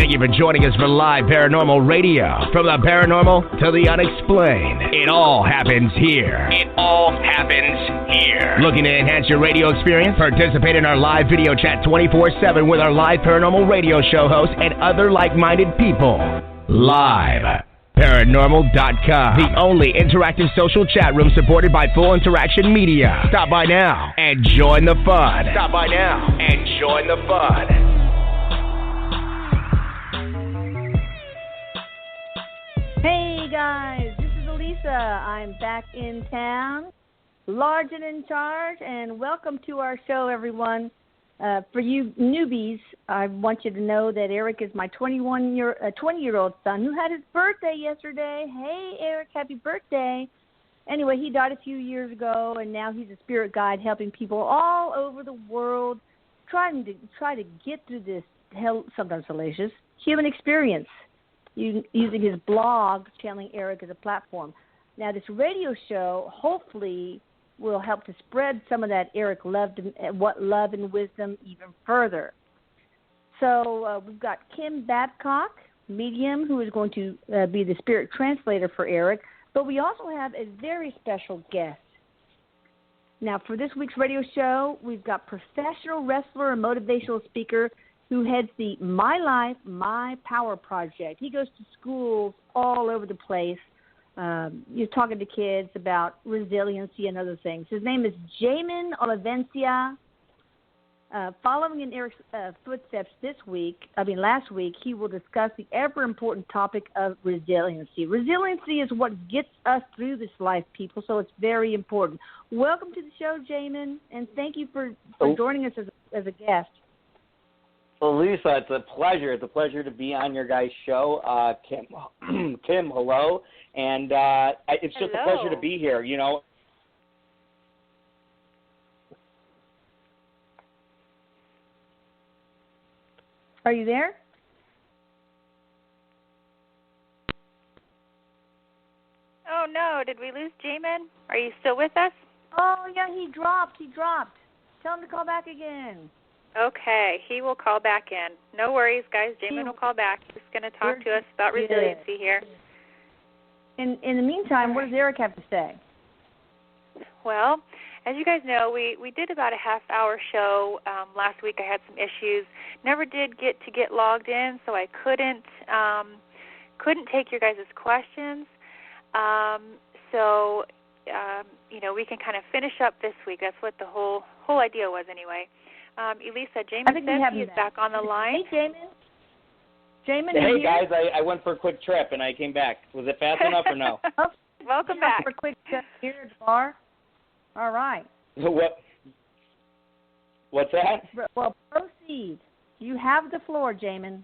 Thank you for joining us for live paranormal radio. From the paranormal to the unexplained, it all happens here. It all happens here. Looking to enhance your radio experience? Participate in our live video chat 24/7 with our live paranormal radio show hosts and other like-minded people. Live. Paranormal.com, the only interactive social chat room supported by Full Interaction Media. Stop by now and join the fun. Stop by now and join the fun. Hey guys, this is Elisa. I'm back in town, large and in charge, and welcome to our show, everyone. For you newbies, I want you to know that Erik is my 20-year-old son who had his birthday yesterday. Hey, Erik, happy birthday. Anyway, he died a few years ago, and now he's a spirit guide helping people all over the world trying to get through this sometimes salacious human experience using his blog, channeling Erik as a platform. Now, this radio show hopefully will help to spread some of that Erik love and wisdom even further. So we've got Kim Babcock, medium, who is going to be the spirit translator for Erik, but we also have a very special guest. Now, for this week's radio show, we've got professional wrestler and motivational speaker who heads the My Life, My Power project. He goes to schools all over the place. You're talking to kids about resiliency and other things. His name is Jamin Olivencia. Following in Erik's footsteps last week, he will discuss the ever-important topic of resiliency. Resiliency is what gets us through this life, people, so it's very important. Welcome to the show, Jamin, and thank you for joining us as a guest. Well, Lisa, it's a pleasure. It's a pleasure to be on your guys' show. Kim, hello. And it's just a pleasure to be here, you know. Are you there? Oh, no. Did we lose Jamin? Are you still with us? Oh, yeah, he dropped. Tell him to call back again. Okay, he will call back in. No worries, guys. Jamin will call back. He's going to talk to us about resiliency here. In the meantime, what does Erik have to say? Well, as you guys know, we did about a half-hour show last week. I had some issues. Never did get logged in, so I couldn't take your guys' questions. We can kind of finish up this week. That's what the whole idea was anyway. Elisa, Jamin says he is back on the line. Hey, Jamin, hey guys, I went for a quick trip and I came back. Was it fast enough or no? Welcome back. For a quick trip here at the bar. All right. What's that? Well, proceed. You have the floor, Jamin.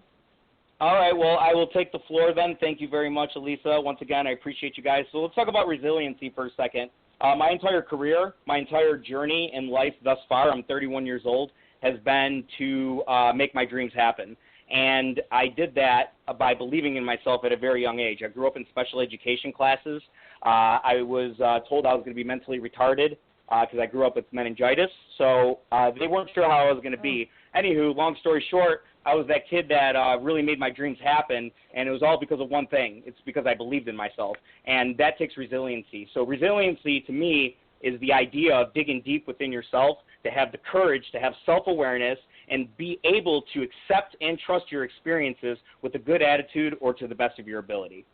All right, well, I will take the floor then. Thank you very much, Elisa. Once again, I appreciate you guys. So let's talk about resiliency for a second. My entire career, my entire journey in life thus far, I'm 31 years old, has been to make my dreams happen. And I did that by believing in myself at a very young age. I grew up in special education classes. I was told I was going to be mentally retarded because I grew up with meningitis. So they weren't sure how I was going to be. Anywho, long story short, I was that kid that really made my dreams happen, and it was all because of one thing. It's because I believed in myself, and that takes resiliency. So resiliency, to me, is the idea of digging deep within yourself, to have the courage, to have self-awareness, and be able to accept and trust your experiences with a good attitude or to the best of your ability.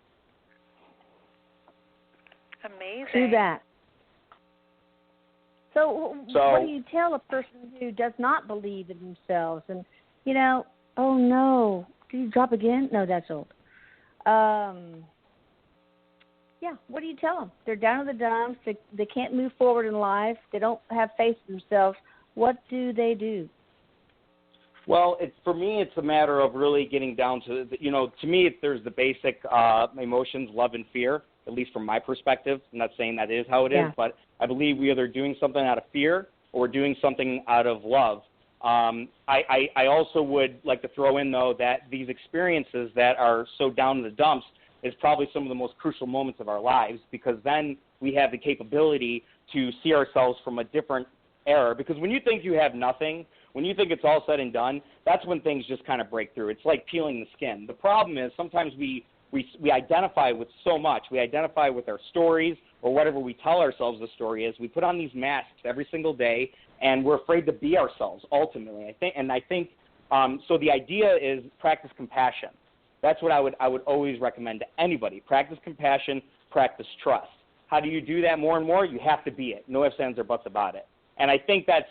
Amazing. Do that. So what do you tell a person who does not believe in themselves? And, oh, no. Did you drop again? No, that's old. What do you tell them? They're down in the dumps. They can't move forward in life. They don't have faith in themselves. What do they do? Well, for me, it's a matter of really getting down to, to me, there's the basic emotions, love and fear, at least from my perspective. I'm not saying that is how it is, but I believe we're either doing something out of fear or doing something out of love. I also would like to throw in, though, that these experiences that are so down in the dumps is probably some of the most crucial moments of our lives, because then we have the capability to see ourselves from a different era. Because when you think you have nothing, when you think it's all said and done, that's when things just kind of break through. It's like peeling the skin. The problem is sometimes we identify with so much. We identify with our stories or whatever we tell ourselves the story is. We put on these masks every single day, and we're afraid to be ourselves ultimately. I think so the idea is practice compassion. That's what I would always recommend to anybody. Practice compassion, practice trust. How do you do that more and more? You have to be it. No ifs, ands, or buts about it. And I think that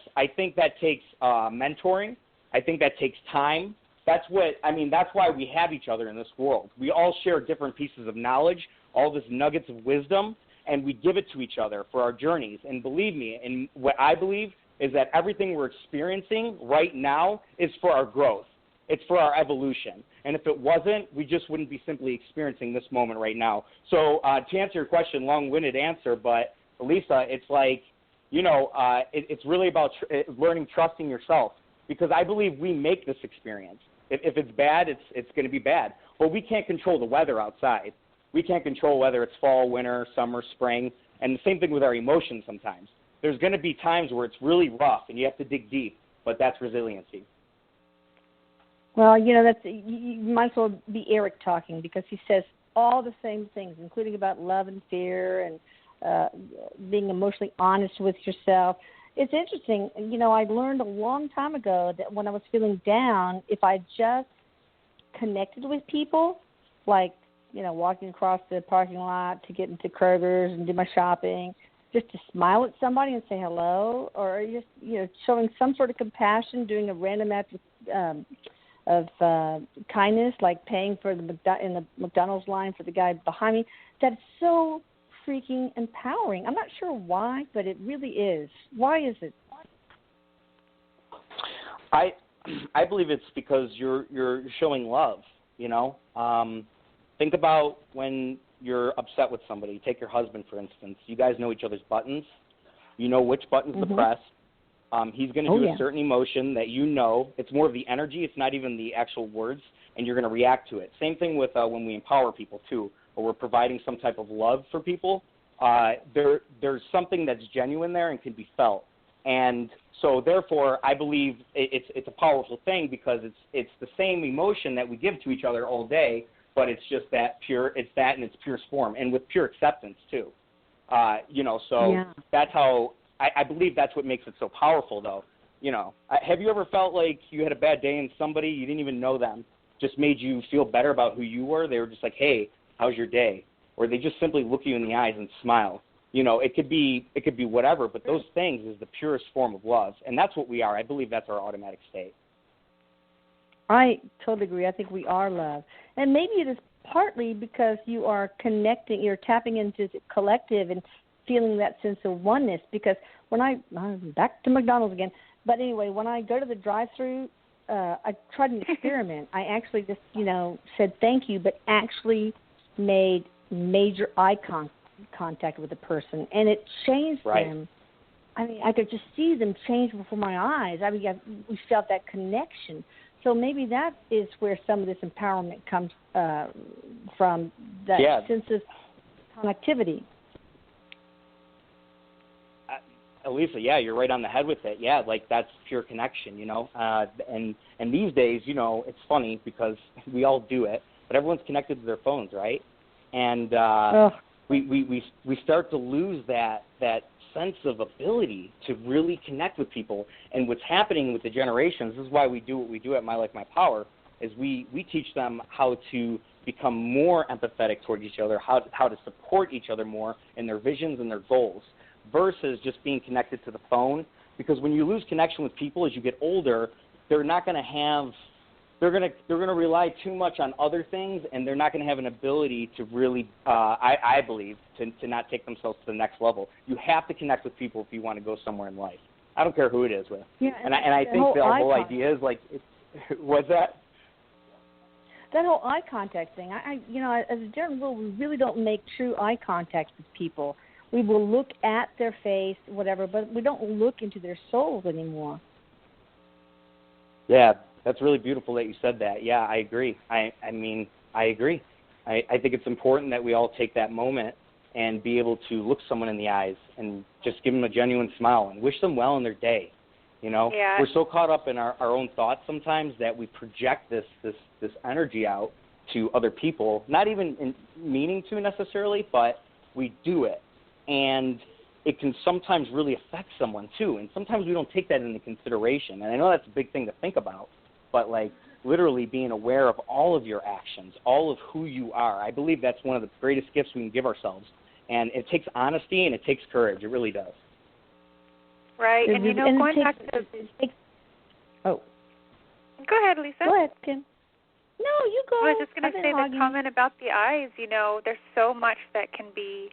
takes mentoring. I think that takes time. That's why we have each other in this world. We all share different pieces of knowledge, all this nuggets of wisdom, and we give it to each other for our journeys. And believe me, and what I believe is that everything we're experiencing right now is for our growth. It's for our evolution. And if it wasn't, we just wouldn't be simply experiencing this moment right now. So to answer your question, long-winded answer, but Lisa, it's like, it's really about learning, trusting yourself, because I believe we make this experience. If it's bad, it's going to be bad. But we can't control the weather outside. We can't control whether it's fall, winter, summer, spring, and the same thing with our emotions sometimes. There's going to be times where it's really rough and you have to dig deep, but that's resiliency. Well, you might as well be Erik talking, because he says all the same things, including about love and fear and being emotionally honest with yourself. It's interesting. I learned a long time ago that when I was feeling down, if I just connected with people, like, walking across the parking lot to get into Kroger's and do my shopping, just to smile at somebody and say hello, or just, showing some sort of compassion, doing a random act of kindness, like paying for in the McDonald's line for the guy behind me. That's so freaking empowering. I'm not sure why, but it really is. Why is it? I believe it's because you're showing love. Think about when you're upset with somebody. Take your husband, for instance. You guys know each other's buttons. You know which buttons to press. He's going to do a certain emotion that it's more of the energy. It's not even the actual words, and you're going to react to it. Same thing with when we empower people, too, or we're providing some type of love for people. There's something that's genuine there and can be felt. And so, therefore, I believe it's a powerful thing, because it's the same emotion that we give to each other all day, but it's just that it's that in its purest form, and with pure acceptance, too. That's how I believe that's what makes it so powerful, though. Have you ever felt like you had a bad day and somebody, you didn't even know them, just made you feel better about who you were? They were just like, hey, how's your day? Or they just simply look you in the eyes and smile. It could be whatever, but those things is the purest form of love, and that's what we are. I believe that's our automatic state. I totally agree. I think we are love. And maybe it is partly because you are connecting, you're tapping into the collective and feeling that sense of oneness, because when I'm back to McDonald's again, but anyway, when I go to the drive-thru, I tried an experiment. I actually just, said thank you, but actually made major eye contact with the person, and it changed them. I mean, I could just see them change before my eyes. I mean, we felt that connection. So maybe that is where some of this empowerment comes from, that sense of connectivity. Elisa, you're right on the head with it. Yeah, like that's pure connection, and these days, it's funny because we all do it, but everyone's connected to their phones, right? And we start to lose that sense of ability to really connect with people. And what's happening with the generations, this is why we do what we do at My Life, My Power, is we teach them how to become more empathetic toward each other, how to support each other more in their visions and their goals, versus just being connected to the phone. Because when you lose connection with people as you get older, they're not going to have they're going to rely too much on other things, and they're not going to have an ability to really, I believe, to not take themselves to the next level. You have to connect with people if you want to go somewhere in life. I don't care who it is with. Yeah, and I think the whole idea is like, what's that? That whole eye contact thing. As a general rule, we really don't make true eye contact with people. We will look at their face, whatever, but we don't look into their souls anymore. Yeah, that's really beautiful that you said that. Yeah, I agree. I agree. I think it's important that we all take that moment and be able to look someone in the eyes and just give them a genuine smile and wish them well in their day. You know, Yeah. we're so caught up in our own thoughts sometimes that we project this energy out to other people, not even in meaning to necessarily, but we do it. And it can sometimes really affect someone too. And sometimes we don't take that into consideration. And I know that's a big thing to think about, but like literally being aware of all of your actions, all of who you are. I believe that's one of the greatest gifts we can give ourselves. And it takes honesty and it takes courage. It really does. Right. And, you know, going back to... Oh. Go ahead, Lisa. Go ahead, Kim. No, you go. I was just going to say the comment about the eyes. You know, there's so much that can be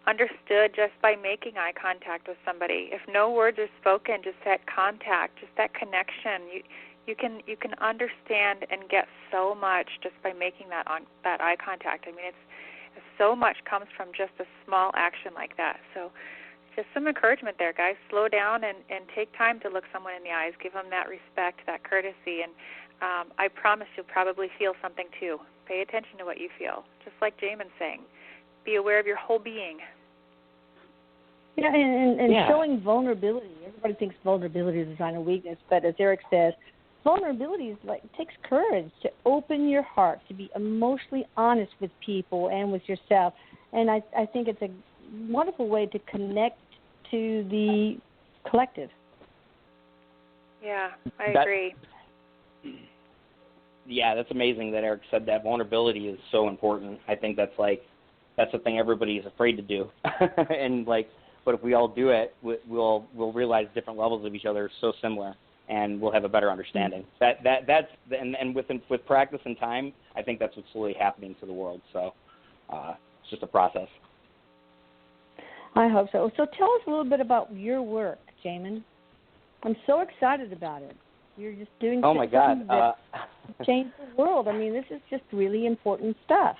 understood just by making eye contact with somebody. If no words are spoken, just that contact, just that connection, you can understand and get so much just by making that eye contact. I mean, it's so much comes from just a small action like that. So just some encouragement there, guys. Slow down and take time to look someone in the eyes. Give them that respect, that courtesy, and I promise you'll probably feel something too. Pay attention to what you feel, just like Jamin's saying. Be aware of your whole being. Yeah, and showing vulnerability. Everybody thinks vulnerability is a sign of weakness, but as Erik says, vulnerability is it takes courage to open your heart, to be emotionally honest with people and with yourself. And I think it's a wonderful way to connect to the collective. Yeah, I agree. Yeah, that's amazing that Erik said that. Vulnerability is so important. I think that's the thing everybody is afraid to do. And but if we all do it, we'll realize different levels of each other are so similar, and we'll have a better understanding. With practice and time, I think that's what's slowly happening to the world. So it's just a process. I hope so. So tell us a little bit about your work, Jamin. I'm so excited about it. You're just doing something that change the world. I mean, this is just really important stuff.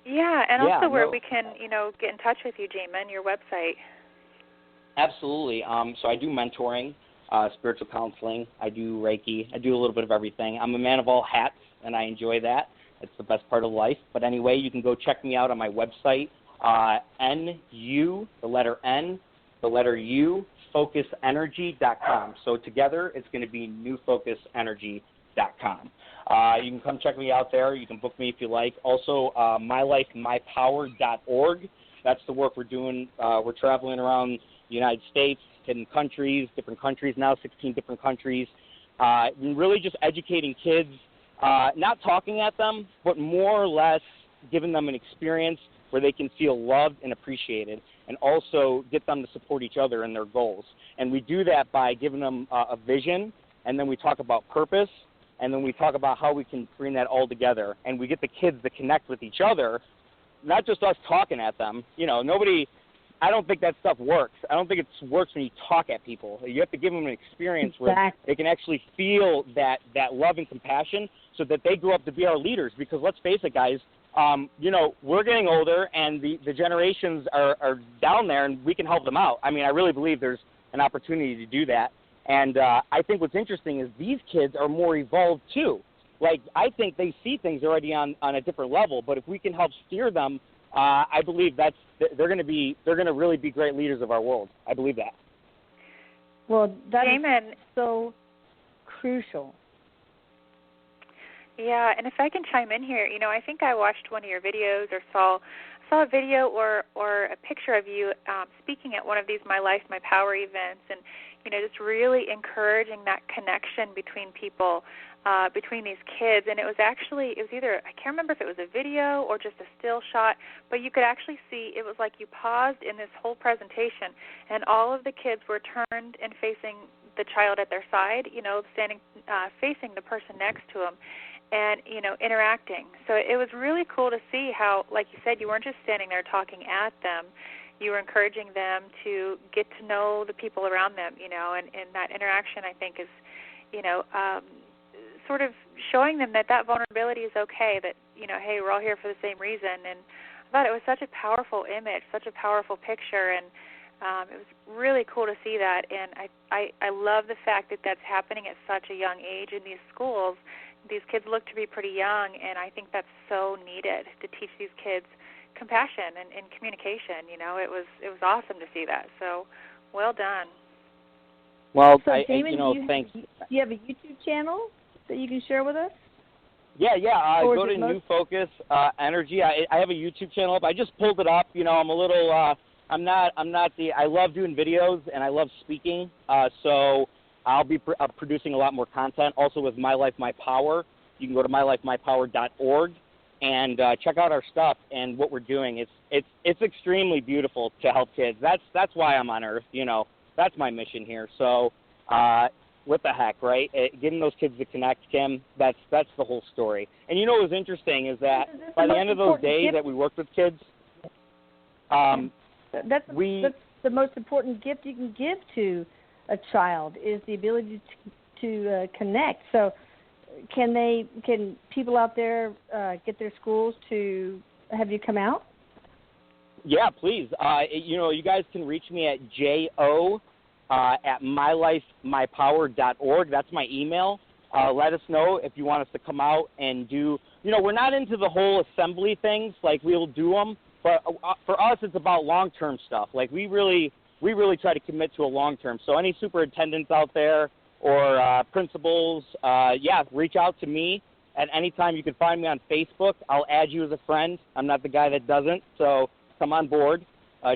Yeah, and also where we can, get in touch with you, Jamin, your website. Absolutely. So I do mentoring, spiritual counseling. I do Reiki. I do a little bit of everything. I'm a man of all hats, and I enjoy that. It's the best part of life. But anyway, you can go check me out on my website, NU, the letter N, the letter U, focusenergy.com. So together, it's going to be newfocusenergy.com. You can come check me out there. You can book me if you like. Also, mylifemypower.org. That's the work we're doing. We're traveling around the United States, different countries now, 16 different countries. Really just educating kids, not talking at them, but more or less giving them an experience where they can feel loved and appreciated, and also get them to support each other in their goals. And we do that by giving them a vision, and then we talk about purpose, and then we talk about how we can bring that all together. And we get the kids to connect with each other, not just us talking at them. I don't think that stuff works. I don't think it works when you talk at people. You have to give them an experience where they can actually feel that love and compassion so that they grow up to be our leaders. Because let's face it, guys, we're getting older, and the generations are down there, and we can help them out. I mean, I really believe there's an opportunity to do that. And I think what's interesting is these kids are more evolved too. I think they see things already on a different level, but if we can help steer them, I believe they're going to really be great leaders of our world. I believe that. Well, that Amen. is so crucial. Yeah, and if I can chime in here, I think I watched one of your videos or saw a video or a picture of you speaking at one of these My Life, My Power events, and just really encouraging that connection between people, between these kids. And it was either, I can't remember if it was a video or just a still shot, but you could actually see it was like you paused in this whole presentation, and all of the kids were turned and facing the child at their side, standing facing the person next to them, and, interacting. So it was really cool to see how, like you said, you weren't just standing there talking at them. You were encouraging them to get to know the people around them, and that interaction, I think, is, sort of showing them that vulnerability is okay, that, hey, we're all here for the same reason. And I thought it was such a powerful image, such a powerful picture, and it was really cool to see that. And I love the fact that that's happening at such a young age in these schools. These kids look to be pretty young, and I think that's so needed to teach these kids compassion and communication. It was awesome to see that. So, well done. Well, so Jamin, thanks. Do you have a YouTube channel that you can share with us? Yeah. Go to New Focus Energy. I have a YouTube channel up. I just pulled it up. I'm a little. I love doing videos and I love speaking. So I'll be producing a lot more content. Also with My Life, My Power. You can go to mylifemypower.org and check out our stuff and what we're doing. It's extremely beautiful to help kids. That's why I'm on Earth. That's my mission here. So. What the heck, right? Getting those kids to connect, Kim, that's the whole story. And what was interesting is that by the end of those days that we worked with kids, that's the most important gift you can give to a child is the ability to connect. So can people out there get their schools to have you come out? Yeah, please. You guys can reach me at at mylifemypower.org. That's my email. Let us know if you want us to come out and do, we're not into the whole assembly things, like we'll do them, but for us it's about long-term stuff. Like we really try to commit to a long-term. So any superintendents out there or principals, reach out to me at any time. You can find me on Facebook. I'll add you as a friend. I'm not the guy that doesn't, so come on board,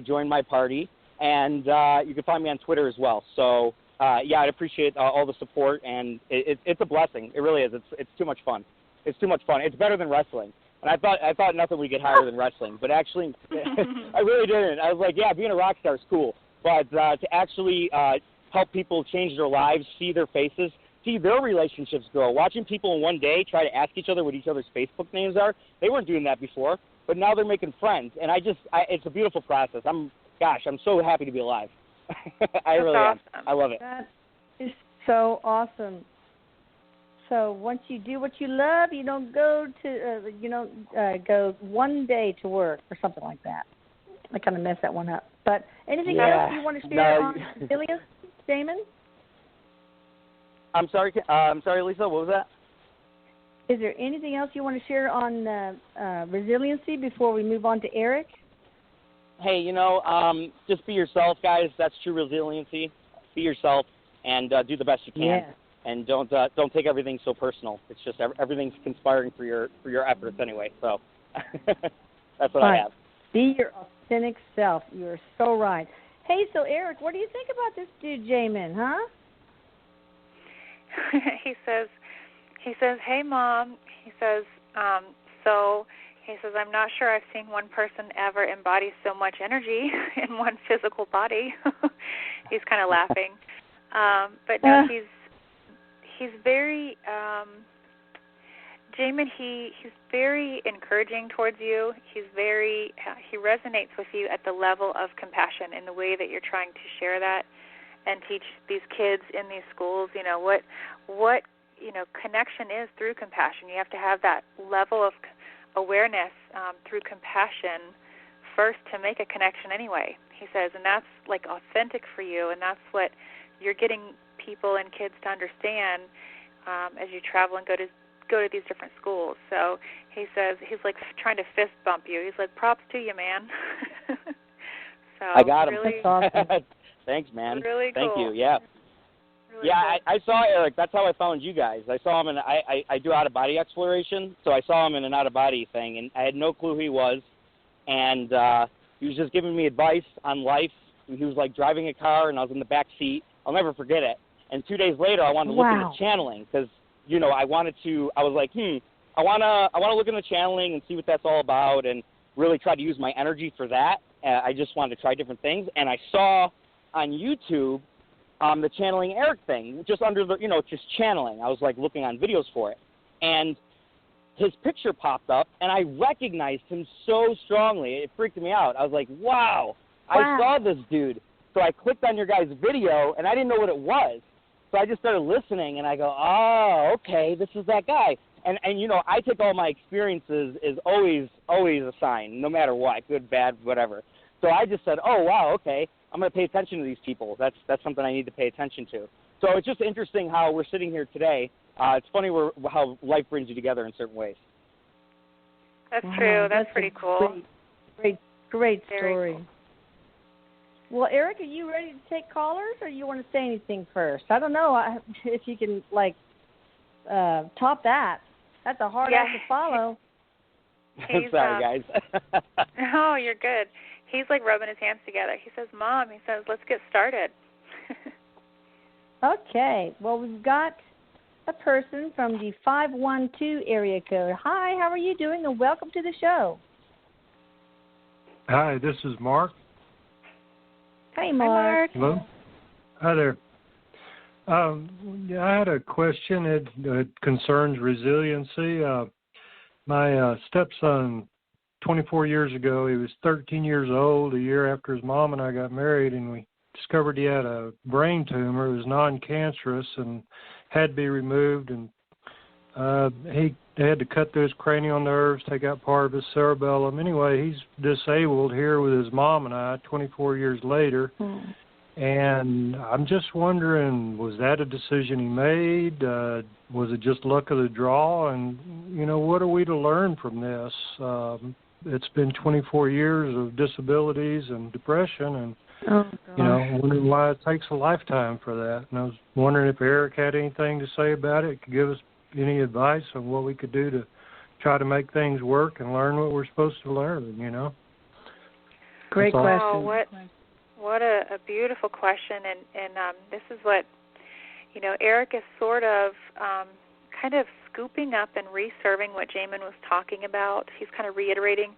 join my party. And you can find me on Twitter as well. So, I'd appreciate all the support, and it's a blessing. It really is. It's too much fun. It's too much fun. It's better than wrestling. And I thought nothing would get higher than wrestling, but actually, I really didn't. I was like, being a rock star is cool, but to actually help people change their lives, see their faces, see their relationships grow, watching people in one day try to ask each other what each other's Facebook names are. They weren't doing that before, but now they're making friends, and it's a beautiful process. I'm so happy to be alive. I really am. I love it. That is so awesome. So once you do what you love, you don't go to go one day to work or something like that. I kind of messed that one up. But anything else you want to share on resilience, Damon? I'm sorry, Lisa. What was that? Is there anything else you want to share on resiliency before we move on to Erik? Hey, just be yourself, guys. That's true resiliency. Be yourself and do the best you can. Yeah. And don't take everything so personal. It's just everything's conspiring for your efforts anyway. So that's what I have. Be your authentic self. You are so right. Hey, so Erik, what do you think about this dude, Jamin? Huh? He says, "Hey, Mom." He says, He says, "I'm not sure I've seen one person ever embody so much energy in one physical body." He's kind of laughing. But no, he's very, Jamin, he's very encouraging towards you. He resonates with you at the level of compassion in the way that you're trying to share that and teach these kids in these schools, what connection is through compassion. You have to have that level of awareness through compassion first to make a connection anyway, he says, and that's like authentic for you, and that's what you're getting people and kids to understand as you travel and go to these different schools. So he says he's like trying to fist bump you. He's like, props to you, man. So I got him. That's awesome. Thanks, man. Really cool. Thank you. Yeah. Really cool. I saw Erik. That's how I found you guys. I saw him I do out-of-body exploration, so I saw him in an out-of-body thing, and I had no clue who he was, and he was just giving me advice on life. He was like driving a car, and I was in the back seat. I'll never forget it. And 2 days later, I wanted to look into channeling because, I was like, I want to look into channeling and see what that's all about and really try to use my energy for that. I just wanted to try different things. And I saw on YouTube the channeling Erik thing, just under the, just channeling. I was like looking on videos for it. And his picture popped up, and I recognized him so strongly. It freaked me out. I was like, wow. I saw this dude. So I clicked on your guys' video, and I didn't know what it was. So I just started listening, and I go, oh, okay, this is that guy. And I take all my experiences as always a sign, no matter what, good, bad, whatever. So I just said, oh, wow, okay, I'm going to pay attention to these people. That's something I need to pay attention to. So it's just interesting how we're sitting here today. It's funny how life brings you together in certain ways. That's true. That's pretty cool. Great story. Cool. Well, Erik, are you ready to take callers, or you want to say anything first? I don't know if you can, top that. That's a hard act to follow. Sorry, guys. Oh, you're good. He's, rubbing his hands together. He says, Mom, let's get started. Okay. Well, we've got a person from the 512 area code. Hi, how are you doing? And welcome to the show. Hi, this is Mark. Hey, Mark. Hello. Hi there. I had a question. It concerns resiliency. My stepson, 24 years ago, he was 13 years old, a year after his mom and I got married, and we discovered he had a brain tumor. It was non-cancerous and had to be removed, and they had to cut through his cranial nerves, take out part of his cerebellum. Anyway, he's disabled here with his mom and I 24 years later. And I'm just wondering, was that a decision he made? Was it just luck of the draw? And, what are we to learn from this? It's been 24 years of disabilities and depression, and, I'm wondering why it takes a lifetime for that. And I was wondering if Erik had anything to say about it, could give us any advice on what we could do to try to make things work and learn what we're supposed to learn, Great question. Oh, what a beautiful question, and this is what, Erik is sort of kind of scooping up and reserving what Jamin was talking about. He's kind of reiterating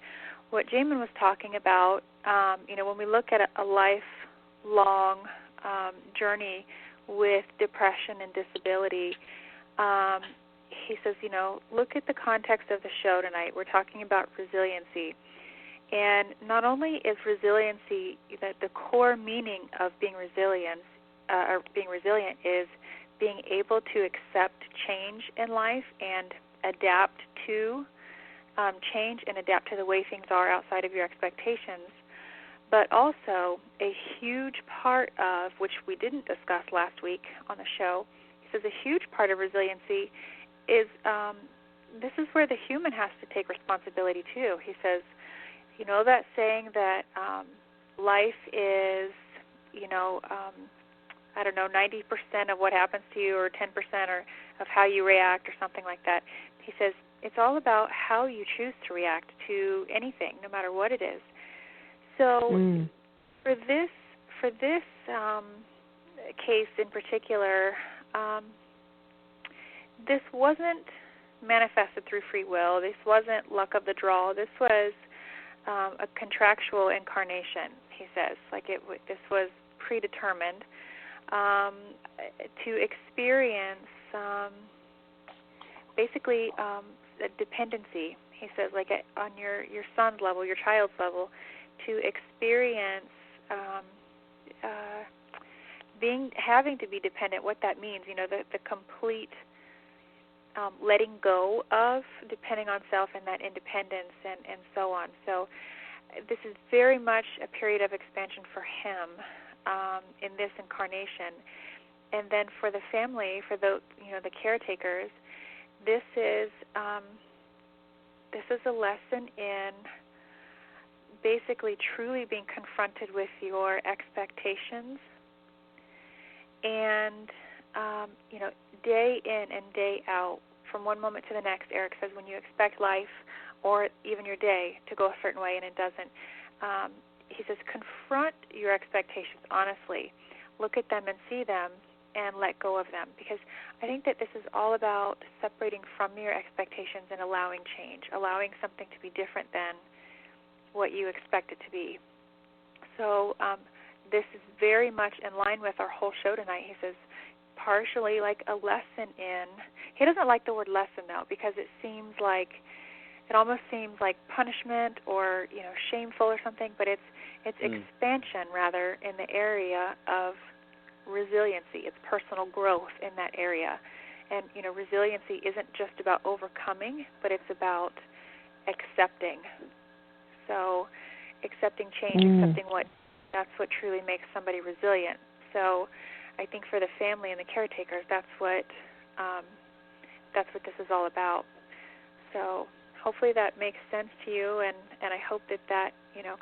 what Jamin was talking about. When we look at a lifelong journey with depression and disability, he says, look at the context of the show tonight. We're talking about resiliency. And not only is resiliency, the core meaning of being resilient is being able to accept change in life and adapt to change and adapt to the way things are outside of your expectations. But also a huge part of, which we didn't discuss last week on the show, he says a huge part of resiliency is this is where the human has to take responsibility too. He says, that saying that life is, 90% of what happens to you, or 10% or of how you react, or something like that. He says it's all about how you choose to react to anything, no matter what it is. So for this case in particular, this wasn't manifested through free will. This wasn't luck of the draw. This was a contractual incarnation, he says. This was predetermined to experience basically a dependency, he says, on your son's level, your child's level, to experience having to be dependent, what that means, the complete letting go of depending on self and that independence and so on. So this is very much a period of expansion for him in this incarnation. And then for the family, for the caretakers, this is a lesson in basically truly being confronted with your expectations and day in and day out, from one moment to the next. Erik says when you expect life or even your day to go a certain way and it doesn't, he says confront your expectations honestly. Look at them and see them and let go of them, because I think that this is all about separating from your expectations and allowing change, allowing something to be different than what you expect it to be. So this is very much in line with our whole show tonight. He says partially like a lesson in, he doesn't like the word lesson though, because it almost seems like punishment or shameful or something, but it's expansion rather in the area of resiliency. It's personal growth in that area. And resiliency isn't just about overcoming, but it's about accepting. So accepting change, accepting that's what truly makes somebody resilient. So I think for the family and the caretakers, that's what this is all about. So hopefully that makes sense to you, and I hope that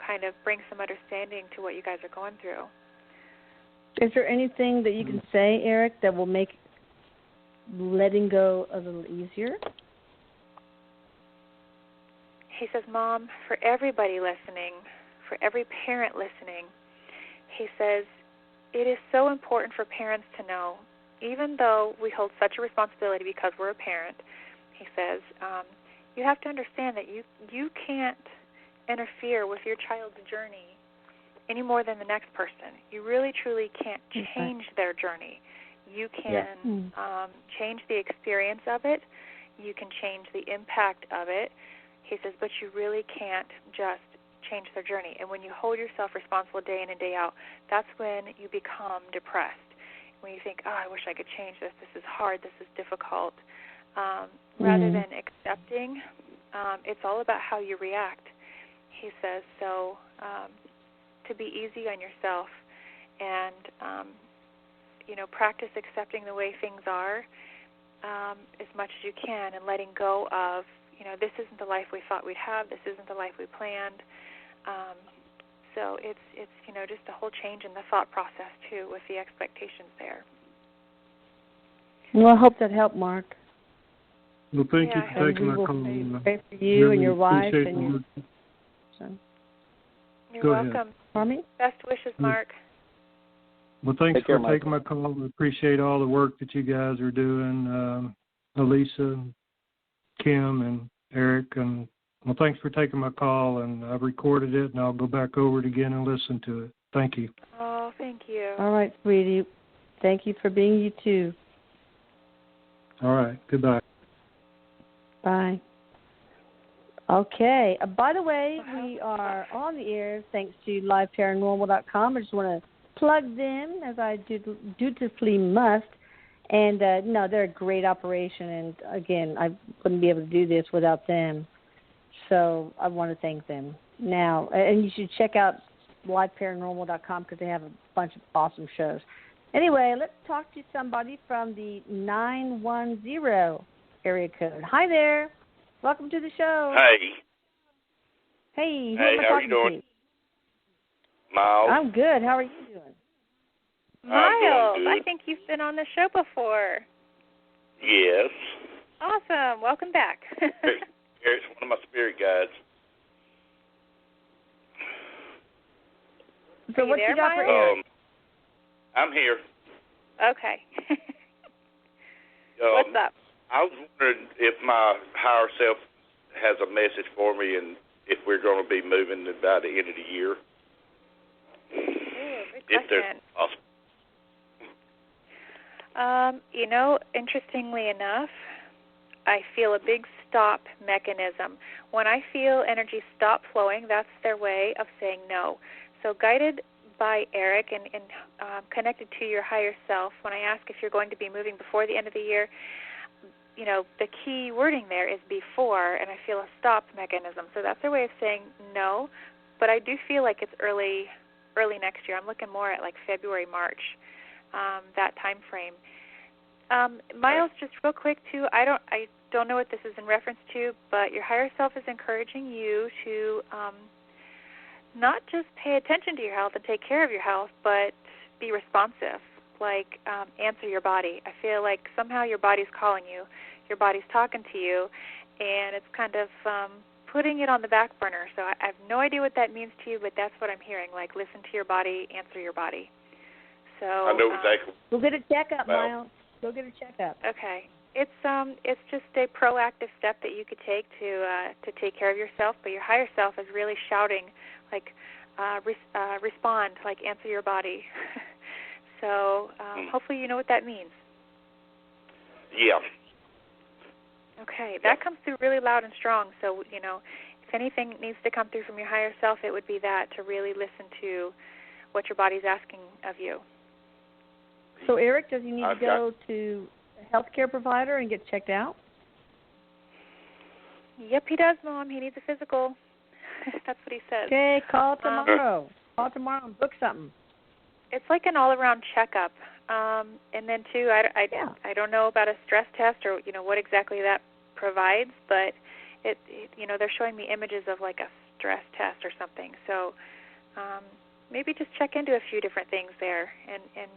kind of bring some understanding to what you guys are going through. Is there anything that you can say, Erik, that will make letting go a little easier? He says, Mom, for everybody listening, for every parent listening, he says, it is so important for parents to know, even though we hold such a responsibility because we're a parent, he says, you have to understand that you can't interfere with your child's journey any more than the next person. You really, truly can't change their journey. You can change the experience of it. You can change the impact of it. He says, but you really can't just change their journey. And when you hold yourself responsible day in and day out, that's when you become depressed. When you think, I wish I could change this. This is hard. This is difficult. Rather than accepting, it's all about how you react. He says, so to be easy on yourself and, practice accepting the way things are as much as you can and letting go of, this isn't the life we thought we'd have. This isn't the life we planned. So it's just a whole change in the thought process, too, with the expectations there. Well, I hope that helped, Mark. Well, thank you for taking my call. Pray for you and your wife. And your son. You're welcome. Pardon me? Best wishes, Mark. Well, thanks for taking my call. We appreciate all the work that you guys are doing, Elisa, Kim, and Erik. And well, thanks for taking my call. And I've recorded it, and I'll go back over it again and listen to it. Thank you. Oh, thank you. All right, sweetie. Thank you for being you, too. All right. Goodbye. Bye. Okay. By the way, we are on the air thanks to liveparanormal.com. I just want to plug them as I dutifully must. And, no, they're a great operation. And, again, I wouldn't be able to do this without them. So I want to thank them. Now, and you should check out liveparanormal.com because they have a bunch of awesome shows. Anyway, let's talk to somebody from the 910 area code. Hi there. Welcome to the show. Hey. Hey, how are you doing? Miles. I'm good. How are you doing? Miles, I think you've been on the show before. Yes. Awesome. Welcome back. Eric's one of my spirit guides. So what you got for Erik? I'm here. Okay. What's up? I was wondering if my higher self has a message for me and if we're going to be moving by the end of the year. Ooh, good if there's question. Interestingly enough, I feel a big stop mechanism. When I feel energy stop flowing, that's their way of saying no. So guided by Erik and connected to your higher self, when I ask if you're going to be moving before the end of the year, the key wording there is before, and I feel a stop mechanism. So that's their way of saying no, but I do feel like it's early next year. I'm looking more at like February, March, that time frame. Miles, just real quick too, I don't know what this is in reference to, but your higher self is encouraging you to not just pay attention to your health and take care of your health, but be responsive, like answer your body. I feel like somehow your body's calling you, your body's talking to you, and it's kind of putting it on the back burner. So I have no idea what that means to you, but that's what I'm hearing, like listen to your body, answer your body. So I know exactly. Go get a checkup, Miles. Go get a checkup. Okay. It's just a proactive step that you could take to take care of yourself, but your higher self is really shouting, like, respond, like answer your body. So hopefully you know what that means. Yeah. Okay, that comes through really loud and strong. So, if anything needs to come through from your higher self, it would be that, to really listen to what your body's asking of you. So, Erik, does he need to go to a healthcare provider and get checked out? Yep, he does, Mom. He needs a physical. That's what he says. Okay, call tomorrow. Call tomorrow and book something. It's like an all-around checkup. And then, too, I don't know about a stress test or, what exactly that provides, but, they're showing me images of, like, a stress test or something. So maybe just check into a few different things there and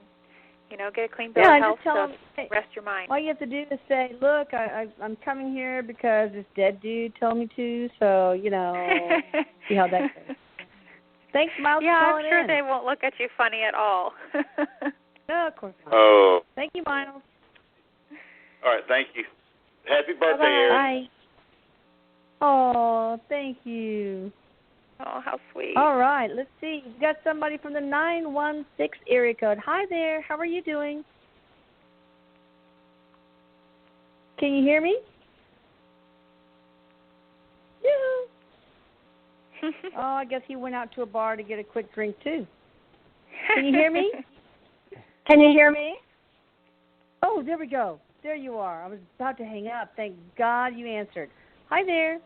get a clean bill of health so rest your mind. All you have to do is say, look, I'm coming here because this dead dude told me to, so, see how that goes. Thanks, Miles, for calling in. Yeah, I'm sure they won't look at you funny at all. No, of course not. Oh. Thank you, Miles. All right, thank you. Happy birthday, Erik. Bye. Oh, thank you. Oh, how sweet. All right, let's see. We've got somebody from the 916 area code. Hi there. How are you doing? Can you hear me? Yeah. Oh, I guess he went out to a bar to get a quick drink, too. Can you hear me? Can you hear me? Oh, there we go. There you are. I was about to hang up. Thank God you answered. Hi there.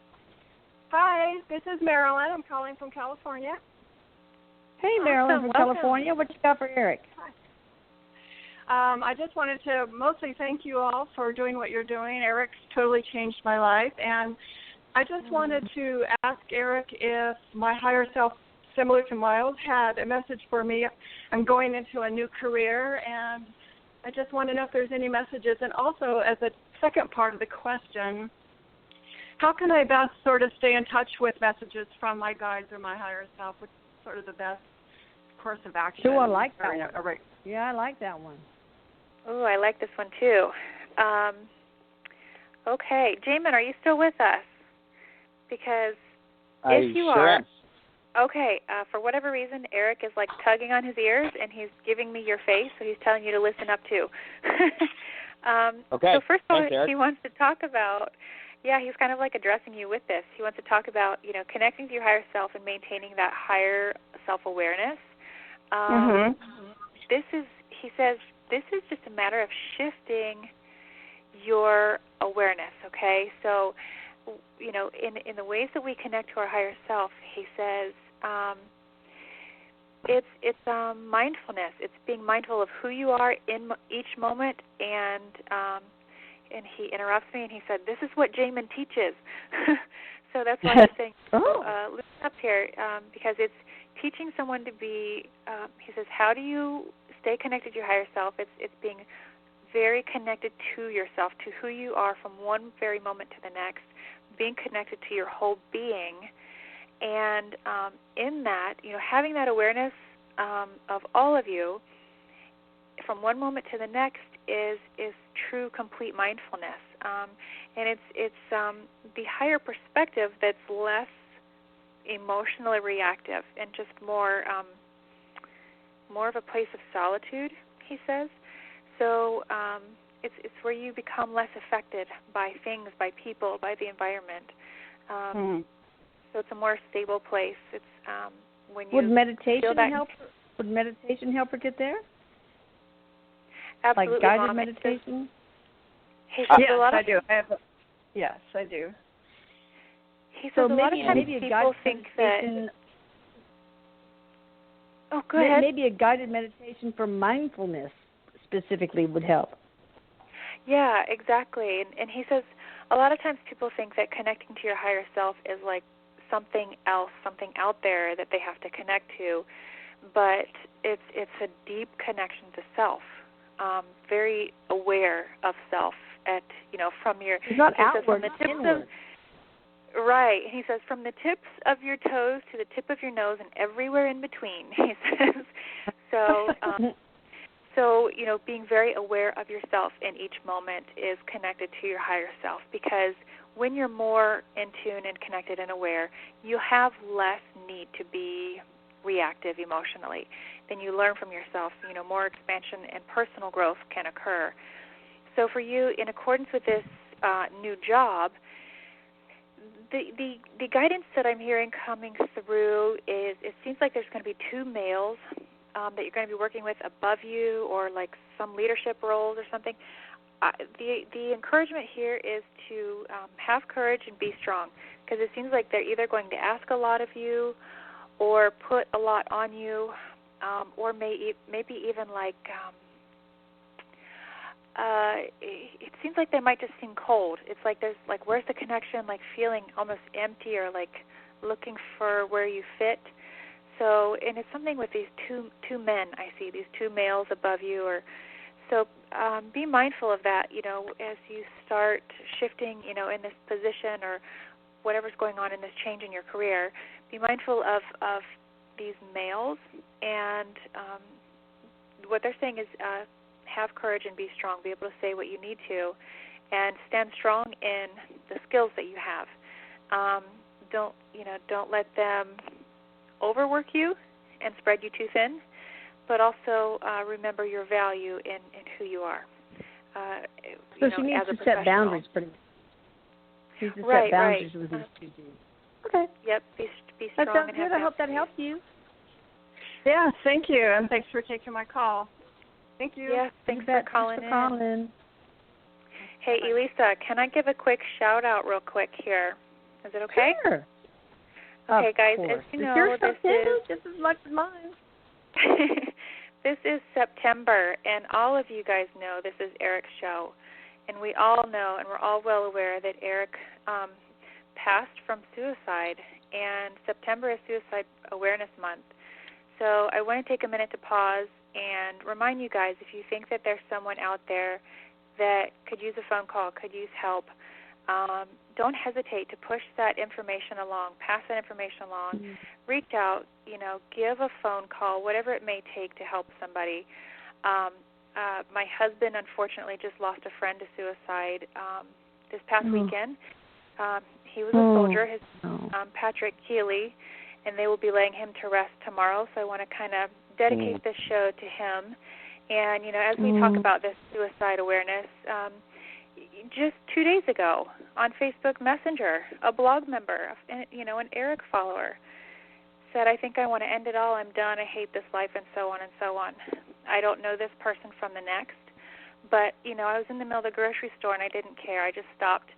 Hi, this is Marilyn. I'm calling from California. Hey, Marilyn from California. What you got for Erik? Hi. I just wanted to mostly thank you all for doing what you're doing. Erik's totally changed my life. And I just wanted to ask Erik if my higher self, similar to Miles, had a message for me. I'm going into a new career, and I just want to know if there's any messages. And also, as a second part of the question, how can I best sort of stay in touch with messages from my guides or my higher self? Which is sort of the best course of action? Sure, I like that one. Yeah, I like that one. Oh, I like this one too. Okay, Jamin, are you still with us? Because if you are, okay, for whatever reason, Erik is like tugging on his ears, and he's giving me your face, so he's telling you to listen up too. Okay. So first of all, Thanks, Erik. he wants to talk about, he's kind of like addressing you with this. He wants to talk about, connecting to your higher self and maintaining that higher self-awareness. He says, this is just a matter of shifting your awareness, okay? So, in the ways that we connect to our higher self, he says, it's mindfulness. It's being mindful of who you are in each moment. And he interrupts me and he said, "This is what Jamin teaches." So that's why he's saying, listen up here, because it's teaching someone to be. He says, how do you stay connected to your higher self? It's being very connected to yourself, to who you are from one very moment to the next, being connected to your whole being. And in that, having that awareness of all of you from one moment to the next is true, complete mindfulness. And it's the higher perspective that's less emotionally reactive and just more of a place of solitude, he says. So it's where you become less affected by things, by people, by the environment. So it's a more stable place. It's when you Would meditation that help? Would meditation help her get there? Absolutely, like guided Mom. meditation? Yes, I do. Yes, I do. He says a lot of times people think that. Oh, go ahead. Maybe a guided meditation for mindfulness specifically would help. Yeah, exactly. And he says a lot of times people think that connecting to your higher self is like something else, something out there that they have to connect to, but it's a deep connection to self, very aware of self from your. It's not outward, it's inward. Right. He says from the tips of your toes to the tip of your nose and everywhere in between, he says. So, being very aware of yourself in each moment is connected to your higher self, because when you're more in tune and connected and aware, you have less need to be reactive emotionally. Then you learn from yourself, more expansion and personal growth can occur. So for you, in accordance with this new job, the guidance that I'm hearing coming through is it seems like there's going to be two males that you're going to be working with above you, or like some leadership roles or something. The encouragement here is to have courage and be strong, because it seems like they're either going to ask a lot of you or put a lot on you, or maybe even like it seems like they might just seem cold. It's like there's like, where's the connection, like feeling almost empty or like looking for where you fit. So, and it's something with these two men I see, these two males above you, or so. Be mindful of that, as you start shifting, in this position or whatever's going on in this change in your career. Be mindful of these males, and what they're saying is have courage and be strong. Be able to say what you need to, and stand strong in the skills that you have. Don't let them overwork you and spread you too thin, but also remember your value in who you are. So she needs to set boundaries pretty much. She needs to set boundaries with these two dudes. Okay. Yep, be strong. That sounds and good. I hope that helped you. Yeah, thank you, and thanks for taking my call. Thank you. Yeah, thanks for calling in. Hey, Elisa, can I give a quick shout-out real quick here? Is it okay? Sure. Okay, guys, as you know, this is just as much as mine. This is September, and all of you guys know this is Erik's show. And we all know, and we're all well aware, that Erik passed from suicide, and September is Suicide Awareness Month. So I want to take a minute to pause and remind you guys, if you think that there's someone out there that could use a phone call, could use help, don't hesitate to push that information along, pass that information along, reach out, give a phone call, whatever it may take to help somebody. My husband, unfortunately, just lost a friend to suicide this past weekend. He was a soldier, Patrick Keeley, and they will be laying him to rest tomorrow, so I want to kind of dedicate this show to him. And, as we talk about this suicide awareness, just 2 days ago on Facebook Messenger, a blog member, an Erik follower, said, I think I want to end it all. I'm done. I hate this life, and so on and so on. I don't know this person from the next, but, I was in the middle of the grocery store, and I didn't care. I just stopped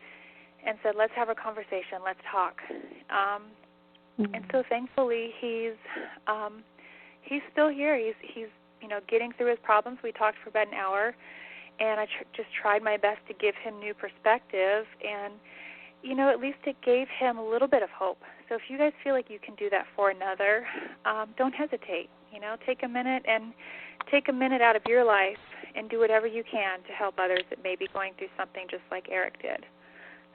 and said, let's have a conversation. Let's talk. And so thankfully he's still here. He's getting through his problems. We talked for about an hour, and I just tried my best to give him new perspective, and, at least it gave him a little bit of hope. So if you guys feel like you can do that for another, don't hesitate. Take a minute out of your life and do whatever you can to help others that may be going through something just like Erik did.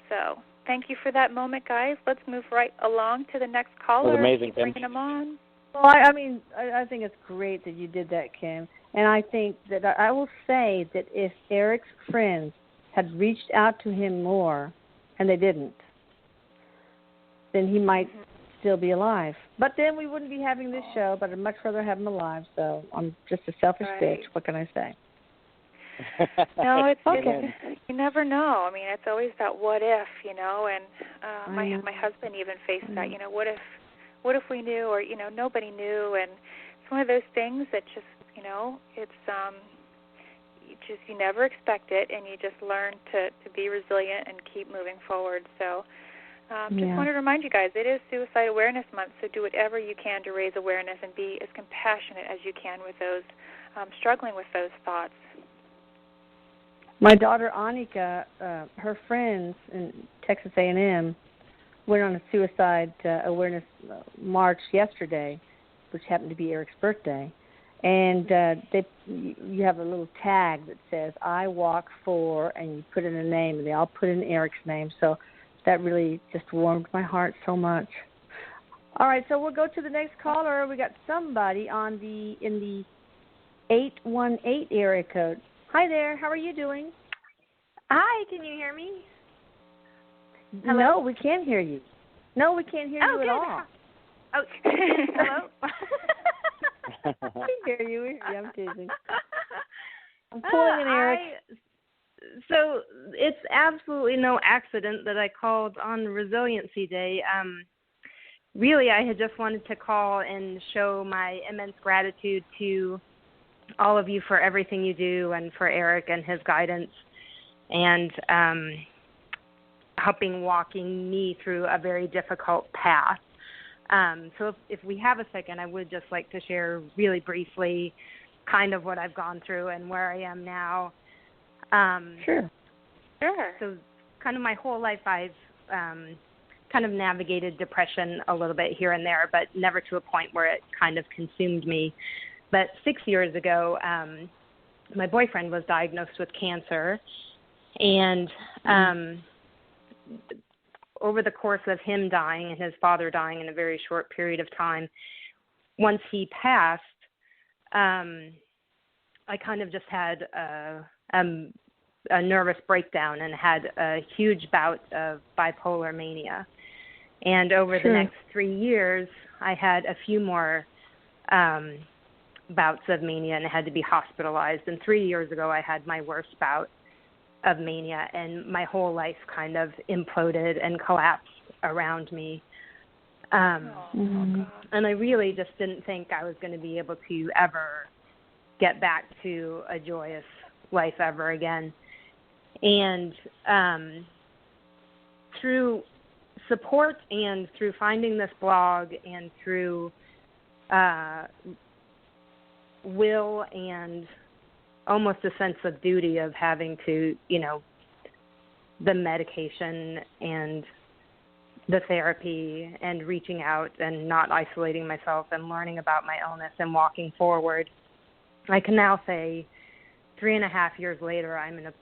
So thank you for that moment, guys. Let's move right along to the next caller. That was amazing, Kim. Bringing them on. Well, I think it's great that you did that, Kim. And I think that I will say that if Erik's friends had reached out to him more, and they didn't, then he might still be alive. But then we wouldn't be having this show, but I'd much rather have him alive. So I'm just a selfish bitch. What can I say? No, it's you never know. I mean, it's always that what if, and my husband even faced that. What if we knew, or nobody knew, and it's one of those things that just it's you never expect it, and you just learn to be resilient and keep moving forward. So just wanted to remind you guys, it is Suicide Awareness Month, so do whatever you can to raise awareness and be as compassionate as you can with those struggling with those thoughts. My daughter Annika, her friends in Texas A&M went on a suicide awareness march yesterday, which happened to be Erik's birthday. And you have a little tag that says, I walk for, and you put in a name, and they all put in Erik's name. So that really just warmed my heart so much. All right, so we'll go to the next caller. We got somebody in the 818 area code. Hi there. How are you doing? Hi. Can you hear me? Hello? No, we can't hear you. No, we can't hear you at all. Oh, hello? We hear you. I'm teasing. I'm pulling in Erik. So it's absolutely no accident that I called on Resiliency Day. Really, I had just wanted to call and show my immense gratitude to all of you for everything you do, and for Erik and his guidance, and walking me through a very difficult path. So if we have a second, I would just like to share really briefly kind of what I've gone through and where I am now. Sure. So kind of my whole life I've kind of navigated depression a little bit here and there, but never to a point where it kind of consumed me. But 6 years ago, my boyfriend was diagnosed with cancer, and over the course of him dying and his father dying in a very short period of time, once he passed, I kind of just had a nervous breakdown and had a huge bout of bipolar mania. And over the next 3 years, I had a few more bouts of mania and had to be hospitalized. And 3 years ago, I had my worst bout of mania, and my whole life kind of imploded and collapsed around me. And I really just didn't think I was going to be able to ever get back to a joyous life ever again. And through support and through finding this blog and through will and almost a sense of duty of having to, the medication and the therapy and reaching out and not isolating myself and learning about my illness and walking forward, I can now say 3.5 years later, I'm in a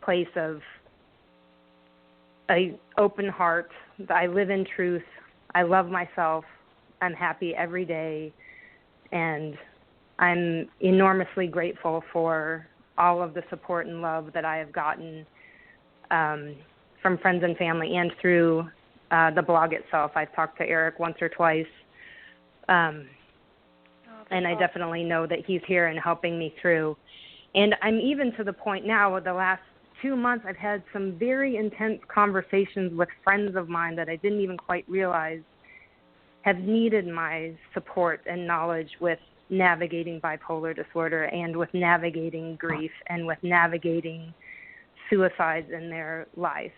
place of an open heart. I live in truth. I love myself. I'm happy every day. And I'm enormously grateful for all of the support and love that I have gotten from friends and family and through the blog itself. I've talked to Erik once or twice. And I definitely know that he's here and helping me through. And I'm even to the point now, the last 2 months, I've had some very intense conversations with friends of mine that I didn't even quite realize have needed my support and knowledge with navigating bipolar disorder and with navigating grief and with navigating suicides in their life.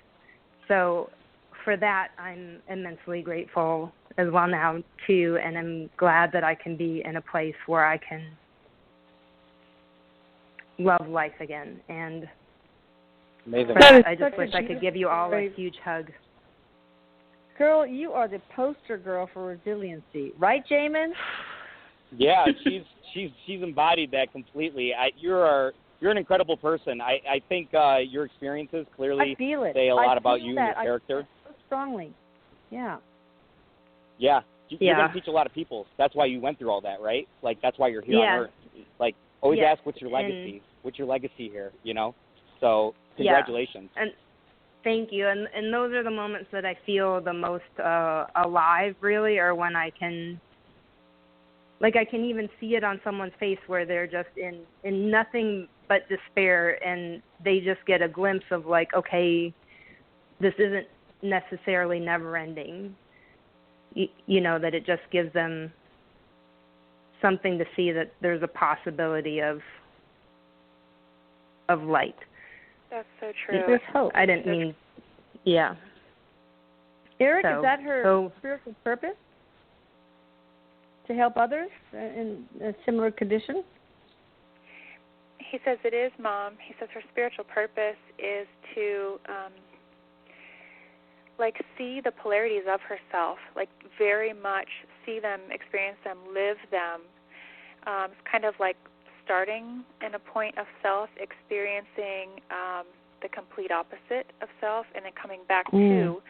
So for that, I'm immensely grateful as well now, too, and I'm glad that I can be in a place where I can love life again. And amazing. For that, I just wish I could give you all a huge hug. Girl, you are the poster girl for resiliency, right, Jamin? Yeah, she's embodied that completely. You're an incredible person. I think your experiences clearly say a lot about you and your character. So strongly. Yeah. Yeah. You're going to teach a lot of people. That's why you went through all that, right? Like, that's why you're here on Earth. Like, always ask, what's your legacy? What's your legacy here, So, congratulations. And thank you. And those are the moments that I feel the most alive, really, or when I can even see it on someone's face where they're just in nothing but despair, and they just get a glimpse of, like, okay, this isn't necessarily never-ending. That it just gives them something to see that there's a possibility of light. That's so true. There's hope. I didn't mean, Erik, is that her spiritual purpose? To help others in a similar condition? He says it is, Mom. He says her spiritual purpose is to see the polarities of herself, very much see them, experience them, live them. It's kind of like starting in a point of self, experiencing the complete opposite of self, and then coming back to,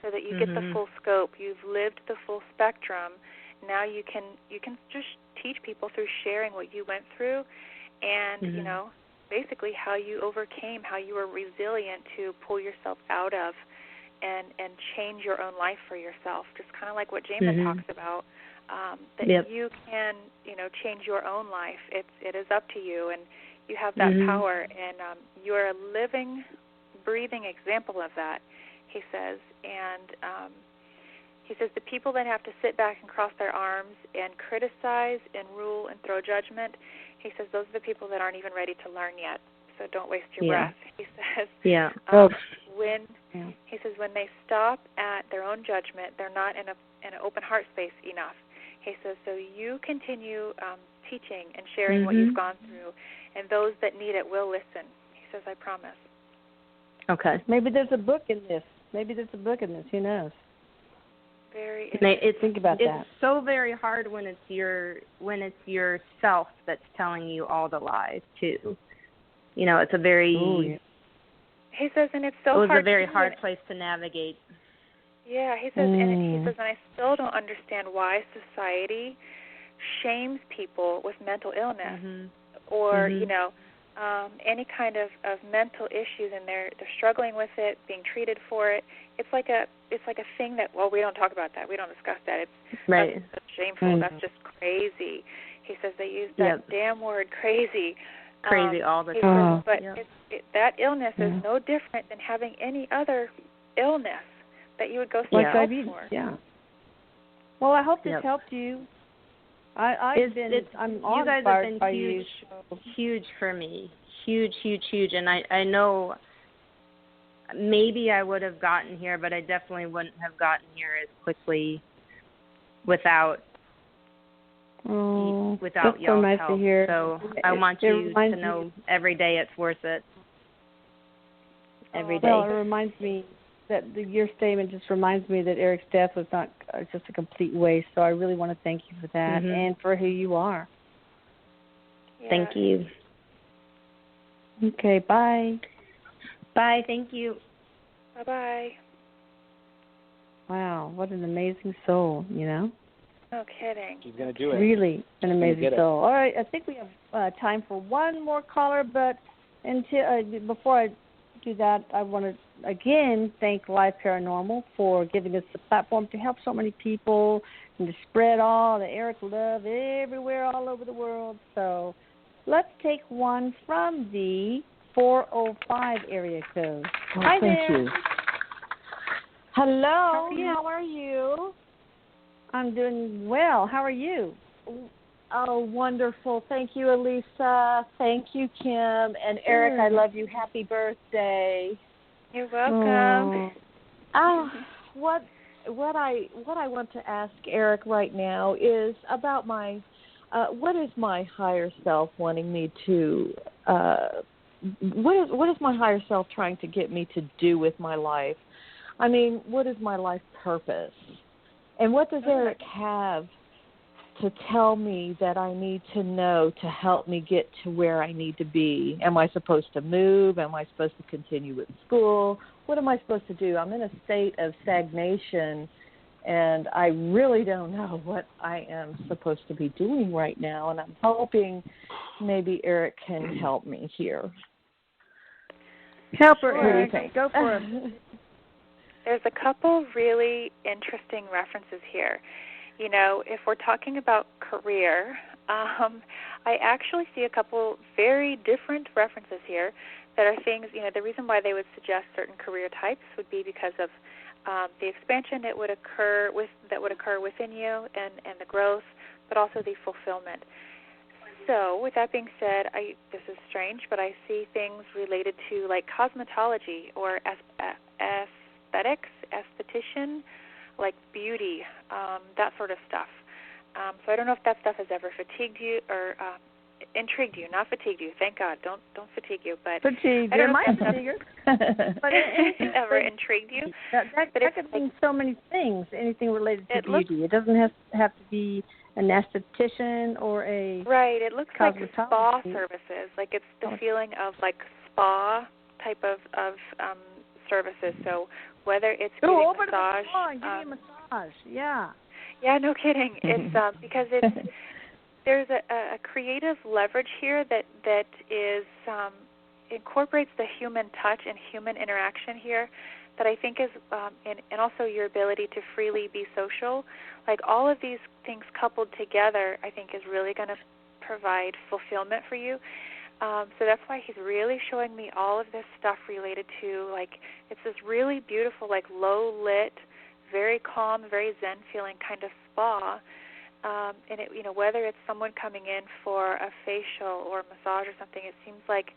so that you get the full scope. You've lived the full spectrum. Now you can just teach people through sharing what you went through, and basically how you overcame, how you were resilient to pull yourself out of and change your own life for yourself, just kind of like what Jamin talks about, that you can, change your own life. It is up to you, and you have that power, and you're a living, breathing example of that, he says. And he says the people that have to sit back and cross their arms and criticize and rule and throw judgment, he says those are the people that aren't even ready to learn yet. So don't waste your breath. He says he says when they stop at their own judgment, they're not in an open heart space enough. He says so you continue teaching and sharing what you've gone through, and those that need it will listen. He says, I promise. Okay. Maybe there's a book in this. Who knows? Very interesting. Think about that. It's so very hard when it's yourself that's telling you all the lies too. You know, it's a very. Ooh, yeah. He says, and it's so hard. It was hard a very hard place to navigate. Yeah, he says, and I still don't understand why society shames people with mental illness or you know any kind of mental issues, and they're struggling with it, being treated for it. It's like a thing that we don't talk about that. We don't discuss that. That's shameful. That's just crazy. He says they use that damn word crazy. Crazy all the time. But that illness is no different than having any other illness that you would go seek help for. Yeah. Well, I hope this helped you. I'm you guys have been huge for me. Huge. And I know maybe I would have gotten here, but I definitely wouldn't have gotten here as quickly without y'all's help. So I want you to know every day it's worth it. Every day. Well, it reminds me that your statement just reminds me that Erik's death was not just a complete waste. So I really want to thank you for that and for who you are. Yeah. Thank you. Okay, bye. Bye, thank you. Bye-bye. Wow, what an amazing soul, you know? No kidding. She's going to do it. Really an amazing soul. All right, I think we have time for one more caller, but before I do that, I want to again thank Live Paranormal for giving us the platform to help so many people and to spread all the Erik love everywhere, all over the world. So let's take one from the 405 area code. Hi there. You. Hello. How are you? I'm doing well. How are you? Oh, wonderful. Thank you, Elisa. Thank you, Kim. And Erik, I love you. Happy birthday. You're welcome. What I want to ask Erik right now is about my what is my higher self wanting me to what is my higher self trying to get me to do with my life? I mean, what is my life purpose? And what does Erik have to tell me that I need to know to help me get to where I need to be? Am I supposed to move? Am I supposed to continue with school? What am I supposed to do? I'm in a state of stagnation, and I really don't know what I am supposed to be doing right now, and I'm hoping maybe Erik can help me here. Help her, Erik. Go for it. There's a couple really interesting references here. You know, if we're talking about career, I actually see a couple very different references here that are things, you know, the reason why they would suggest certain career types would be because of the expansion that would occur within you and the growth, but also the fulfillment. So with that being said, this is strange, but I see things related to like cosmetology or aesthetics, esthetician, like beauty, that sort of stuff. So I don't know if that stuff has ever fatigued you or intrigued you, not fatigued you. Thank God, don't fatigue you. But fatigued, it might fatigue you. But it ever intrigued you? That could mean so many things. Anything related to beauty. It doesn't have to be an esthetician or a right. It looks like spa services. Like it's the feeling of like spa type of services. So whether it's getting massage, give me a massage. Yeah. Yeah, no kidding. It's because there's a creative leverage here that is incorporates the human touch and human interaction here that I think is and also your ability to freely be social. Like all of these things coupled together, I think is really going to provide fulfillment for you. So that's why he's really showing me all of this stuff related to, like, it's this really beautiful, like, low-lit, very calm, very zen feeling kind of spa. And, it, you know, whether it's someone coming in for a facial or a massage or something, it seems like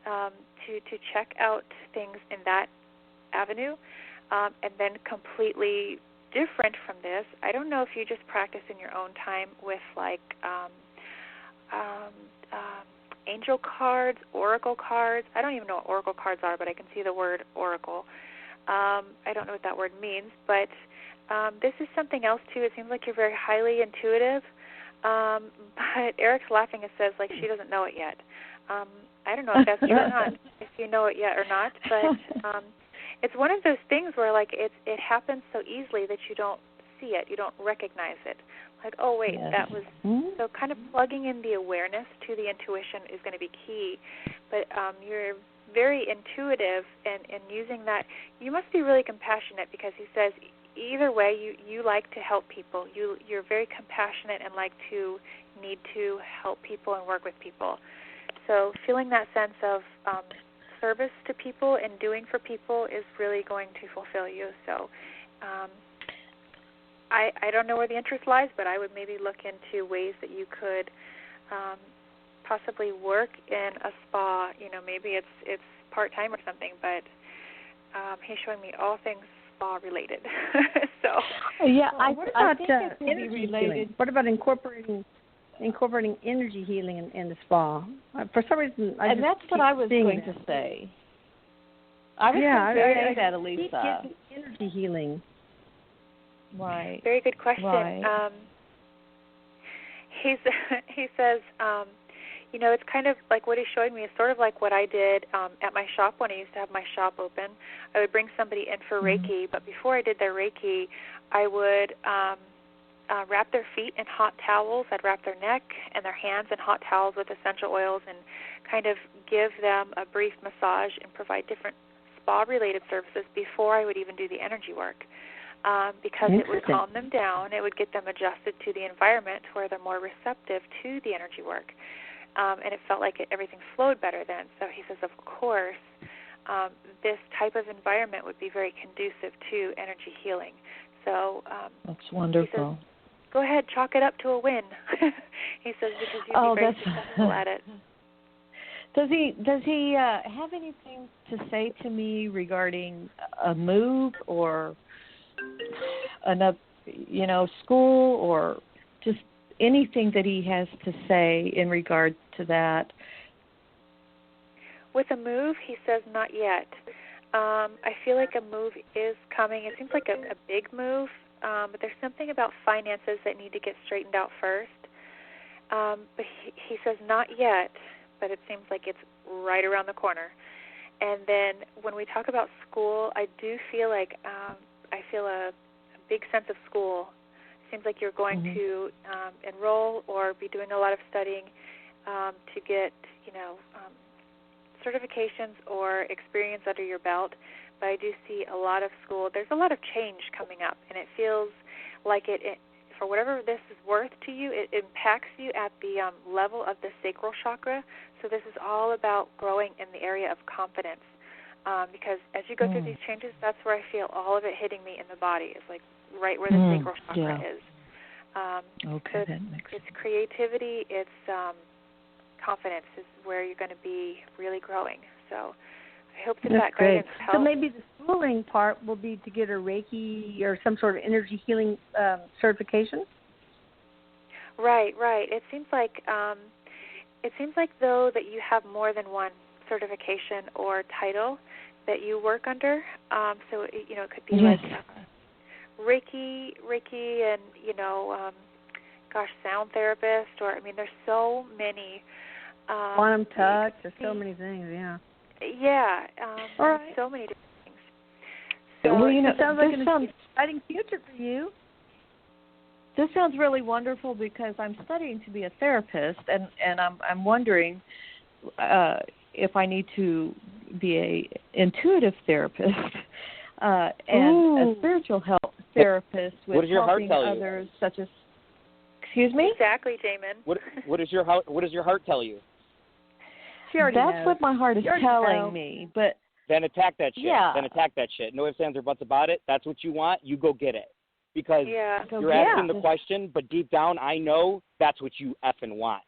to check out things in that avenue. And then completely different from this, I don't know if you just practice in your own time with, like, angel cards, oracle cards. I don't even know what oracle cards are, but I can see the word oracle. I don't know what that word means, but this is something else, too. It seems like you're very highly intuitive. But Eric's laughing and says, like, she doesn't know it yet. I don't know if that's true or not, if you know it yet or not. But it's one of those things where, like, it happens so easily that you don't see it. You don't recognize it. Like, oh, wait, that was... So kind of plugging in the awareness to the intuition is going to be key. But you're very intuitive, and using that, you must be really compassionate, because he says either way, you like to help people. You're very compassionate and need to help people and work with people. So feeling that sense of service to people and doing for people is really going to fulfill you. So I don't know where the interest lies, but I would maybe look into ways that you could possibly work in a spa. You know, maybe it's part-time or something, but he's showing me all things spa-related. So yeah, I think it could be related. Healing. What about incorporating energy healing in the spa? For some reason, that's what I was going to say. I was going to say that, Elisa. Energy healing. Right. Very good question. Right. He says, you know, it's kind of like what he's showing me is sort of like what I did at my shop when I used to have my shop open. I would bring somebody in for Reiki, but before I did their Reiki, I would wrap their feet in hot towels. I'd wrap their neck and their hands in hot towels with essential oils and kind of give them a brief massage and provide different spa-related services before I would even do the energy work. Because it would calm them down. It would get them adjusted to the environment where they're more receptive to the energy work. And it felt like everything flowed better then. So he says, of course, this type of environment would be very conducive to energy healing. So that's wonderful. He says, go ahead, chalk it up to a win. He says, because you'd be very successful at it. Does he have anything to say to me regarding a move or another, school, or just anything that he has to say in regard to that? With a move, he says not yet. I feel like a move is coming. It seems like a big move, but there's something about finances that need to get straightened out first. But he says not yet, but it seems like it's right around the corner. And then when we talk about school, I do feel like I feel a big sense of school. It seems like you're going to enroll or be doing a lot of studying to get, certifications or experience under your belt. But I do see a lot of school. There's a lot of change coming up, and it feels like it for whatever this is worth to you, it impacts you at the level of the sacral chakra. So this is all about growing in the area of confidence. Because as you go through these changes, that's where I feel all of it hitting me in the body. It's like right where the sacral chakra is. Okay, so it's creativity, it's confidence is where you're going to be really growing. So I hope that guidance helps. So maybe the schooling part will be to get a Reiki or some sort of energy healing certification? Right. It seems like though that you have more than one certification or title that you work under. So it could be like Reiki, and sound therapist, or there's so many. Quantum touch. There's so many things. Yeah. Yeah. So many different things. So it sounds like an exciting future for you. This sounds really wonderful because I'm studying to be a therapist, and I'm wondering if I need to be a intuitive therapist and a spiritual health therapist with helping others, such as. Excuse me? Exactly, Jamin. What does your heart tell you? That's knows. What my heart is telling me, but then attack that shit. Yeah. Then attack that shit. No ifs, ands, or buts about it. That's what you want. You go get it. Because you're asking the question, but deep down, I know that's what you effing want.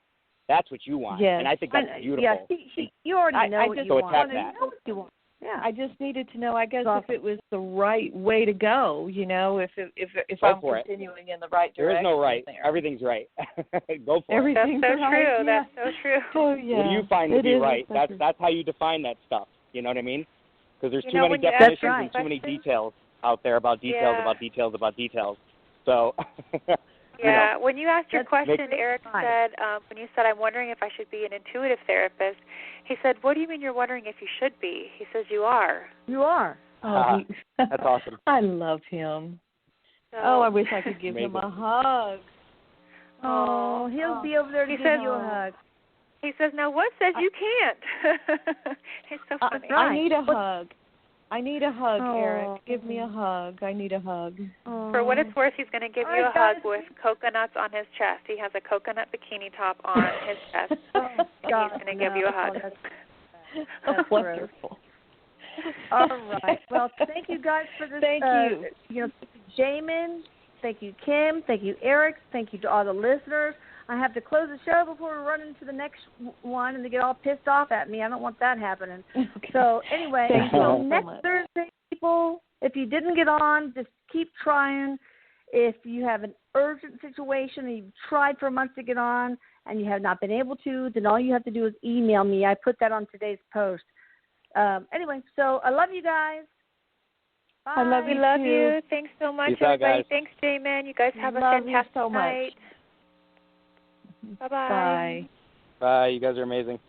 That's what you want. Yes. And I think that's beautiful. Yeah, you already know what you want. Attack that. Know what you want. Yeah. I just needed to know, I guess, if it was the right way to go, if I'm continuing in the right direction. There is no right. There. Everything's right. Go for it. That's so true. Yeah. That's so true. Oh, yeah. What do you find to be right? That's how you define that stuff. You know what I mean? Because there's too many definitions and too many details. out there about details, So, yeah. When you asked your question, makes Erik said, when you said, I'm wondering if I should be an intuitive therapist, he said, what do you mean you're wondering if you should be? He says, you are. You are. Oh, that's awesome. I love him. So, I wish I could give him a hug. Oh, he'll be over there to give you a hug. He says, now what says you can't? It's so funny. I need a hug. I need a hug, Erik. Give me a hug. I need a hug. For what it's worth, he's going to give you a hug with coconuts on his chest. He has a coconut bikini top on his chest. He's going to give you a hug. That's wonderful. All right. Well, thank you guys for this. Thank you. Thank you, Jamin. Thank you, Kim. Thank you, Erik. Thank you to all the listeners. I have to close the show before we run into the next one and they get all pissed off at me. I don't want that happening. Okay. So anyway, until next Thursday, people, if you didn't get on, just keep trying. If you have an urgent situation and you've tried for months to get on and you have not been able to, then all you have to do is email me. I put that on today's post. Anyway, so I love you guys. Bye. I love you. We love you. Thanks so much, everybody. Guys. Thanks, J-Man. You guys have a fantastic night. Bye-bye. Bye. Bye. You guys are amazing.